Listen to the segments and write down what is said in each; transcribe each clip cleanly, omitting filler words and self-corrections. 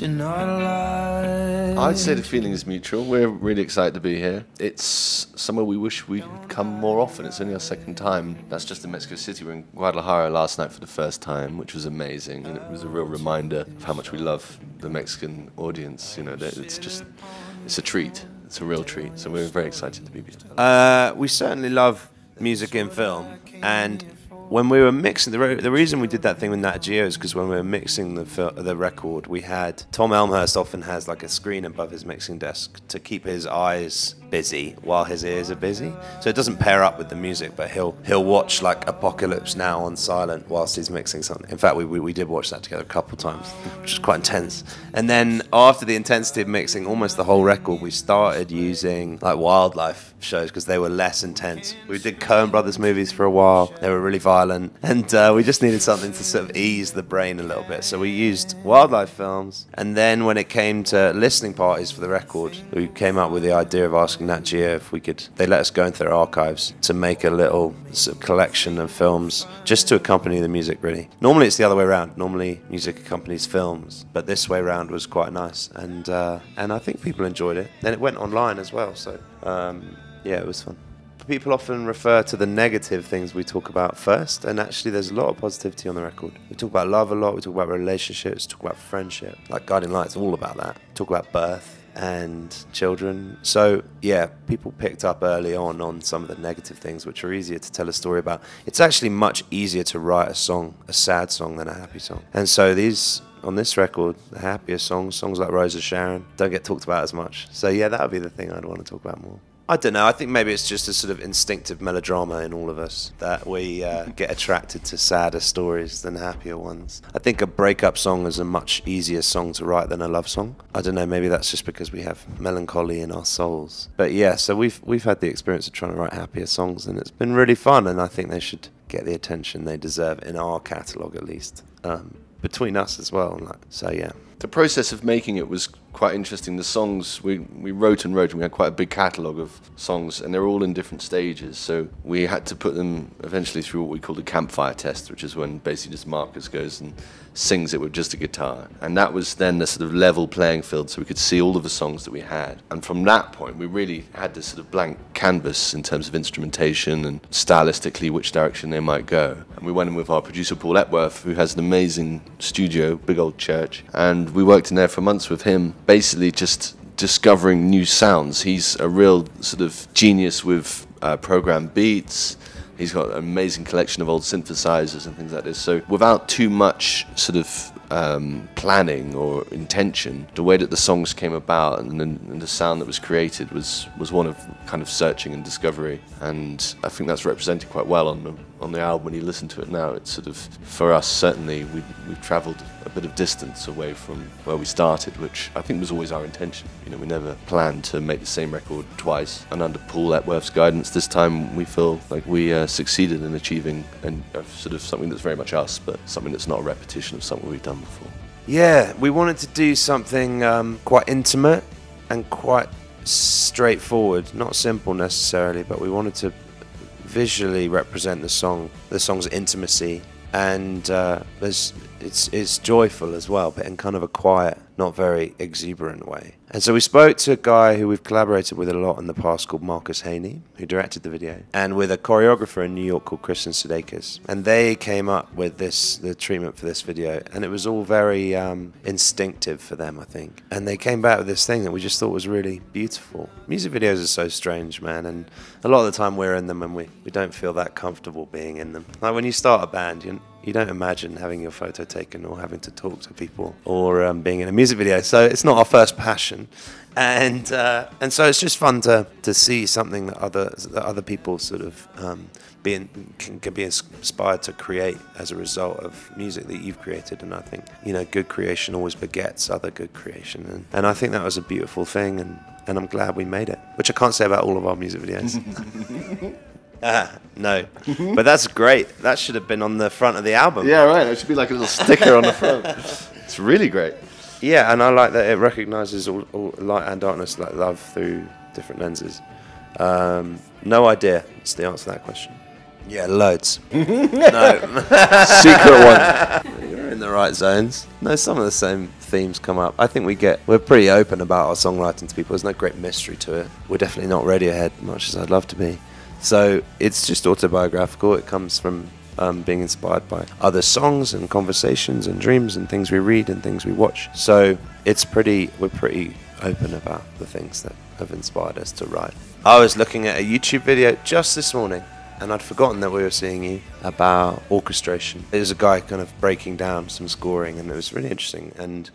You're not alive. I'd say the feeling is mutual. We're really excited to be here. It's somewhere we wish we'd come more often. It's only our second time. That's just in Mexico City. We were in Guadalajara last night for the first time, which was amazing. And it was a real reminder of how much we love the Mexican audience. You know, it's a treat. It's a real treat. So we're very excited to be here. We certainly love music in film. And when we were mixing, the reason we did that thing with Nat Geo is because when we were mixing the record, we had Tom Elmhurst often has like a screen above his mixing desk to keep his eyes busy while his ears are busy. So it doesn't pair up with the music, but he'll watch like Apocalypse Now on silent whilst he's mixing something. In fact, we did watch that together a couple of times, which is quite intense. And then after the intensity of mixing almost the whole record, we started using like wildlife shows because they were less intense. We did Coen Brothers movies for a while. They were really violent, and we just needed something to sort of ease the brain a little bit. So we used wildlife films, and then when it came to listening parties for the record, we came up with the idea of asking Nat Geo if we could. They let us go into their archives to make a little sort of collection of films just to accompany the music. Really, normally it's the other way around. Normally music accompanies films, but this way around was quite nice, and I think people enjoyed it. Then it went online as well, so yeah, it was fun. People often refer to the negative things we talk about first, and actually there's a lot of positivity on the record. We talk about love a lot, we talk about relationships, talk about friendship. Like Guiding Light's all about that. We talk about birth and children. So yeah, people picked up early on some of the negative things which are easier to tell a story about. It's actually much easier to write a song, a sad song, than a happy song. And so on this record, the happier songs like Rose of Sharon, don't get talked about as much. So yeah, that would be the thing I'd want to talk about more. I don't know, I think maybe it's just a sort of instinctive melodrama in all of us, that we get attracted to sadder stories than happier ones. I think a breakup song is a much easier song to write than a love song. I don't know, maybe that's just because we have melancholy in our souls. But yeah, so we've had the experience of trying to write happier songs, and it's been really fun, and I think they should get the attention they deserve, in our catalogue at least, between us as well. So yeah. The process of making it was quite interesting. The songs, we wrote and we had quite a big catalogue of songs, and they're all in different stages. So we had to put them eventually through what we called a campfire test, which is when basically just Marcus goes and sings it with just a guitar. And that was then the sort of level playing field, so we could see all of the songs that we had. And from that point, we really had this sort of blank canvas in terms of instrumentation and stylistically which direction they might go. And we went in with our producer, Paul Epworth, who has an amazing studio, big old church. And we worked in there for months with him, basically just discovering new sounds. He's a real sort of genius with programmed beats. He's got an amazing collection of old synthesizers and things like this. So without too much sort of planning or intention, the way that the songs came about and the sound that was created was one of kind of searching and discovery. And I think that's represented quite well on the album. When you listen to it now, it's sort of, for us certainly, we've travelled a bit of distance away from where we started, which I think was always our intention. You know, we never planned to make the same record twice. And under Paul Epworth's guidance, this time we feel like we succeeded in achieving sort of something that's very much us, but something that's not a repetition of something we've done before. Yeah, we wanted to do something quite intimate and quite straightforward, not simple necessarily, but we wanted to visually represent the song's intimacy, and it's joyful as well, but in kind of a quiet, not very exuberant way. And so we spoke to a guy who we've collaborated with a lot in the past called Marcus Haney, who directed the video, and with a choreographer in New York called Kristen Sudeikis. And they came up with the treatment for this video, and it was all very instinctive for them, I think. And they came back with this thing that we just thought was really beautiful. Music videos are so strange, man, and a lot of the time we're in them and we don't feel that comfortable being in them. Like when you start a band, you don't imagine having your photo taken or having to talk to people or being in a music video. So it's not our first passion, and so it's just fun to see something that other people sort of can be inspired to create as a result of music that you've created. And I think, you know, good creation always begets other good creation, and I think that was a beautiful thing, and I'm glad we made it, which I can't say about all of our music videos. No, but that's great. That should have been on the front of the album. Yeah, right. It should be like a little sticker on the front. It's really great. Yeah, and I like that it recognises all light and darkness, like love, through different lenses. No idea. It's the answer to that question. Yeah, loads. No. Secret one. in the right zones. No, some of the same themes come up. I think we're pretty open about our songwriting to people. There's no great mystery to it. We're definitely not Radiohead, much as I'd love to be. So it's just autobiographical. It comes from being inspired by other songs and conversations and dreams and things we read and things we watch. So we're pretty open about the things that have inspired us to write. I was looking at a YouTube video just this morning, and I'd forgotten that we were seeing you, about orchestration. It was a guy kind of breaking down some scoring, and it was really interesting. And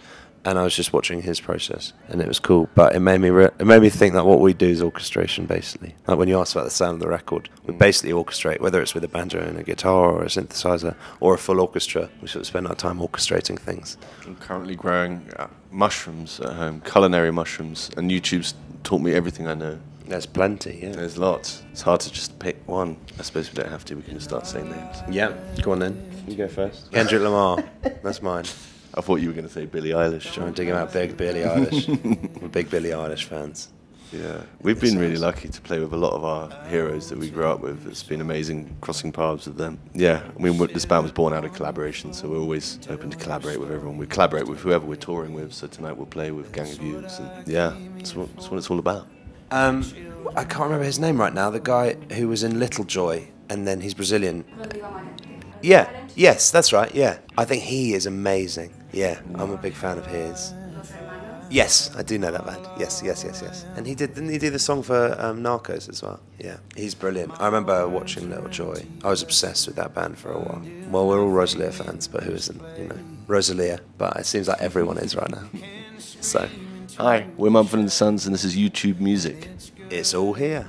I was just watching his process, and it was cool. But it made me think that what we do is orchestration, basically. Like when you asked about the sound of the record, we basically orchestrate, whether it's with a banjo and a guitar or a synthesizer or a full orchestra. We sort of spend our time orchestrating things. I'm currently growing mushrooms at home, culinary mushrooms, and YouTube's taught me everything I know. There's plenty, yeah. There's lots. It's hard to just pick one. I suppose we don't have to. We can just start saying names. Yeah, go on then. You go first. Kendrick Lamar. That's mine. I thought you were going to say Billie Eilish. Trying to dig him out, big Billie Eilish. We're big Billie Eilish fans. Yeah, we've been really lucky to play with a lot of our heroes that we grew up with. It's been amazing crossing paths with them. Yeah, I mean, this band was born out of collaboration, so we're always open to collaborate with everyone. We collaborate with whoever we're touring with, so tonight we'll play with Gang of Youths. And yeah, that's what it's all about. I can't remember his name right now, the guy who was in Little Joy, and then he's Brazilian. Yeah, yes, that's right, yeah. I think he is amazing. Yeah, I'm a big fan of his. Yes, I do know that band. Yes. And didn't he do the song for Narcos as well? Yeah, he's brilliant. I remember watching Little Joy. I was obsessed with that band for a while. Well, we're all Rosalia fans, but who isn't, Rosalia. But it seems like everyone is right now. So, hi, we're Mumford and Sons, and this is YouTube Music. It's all here.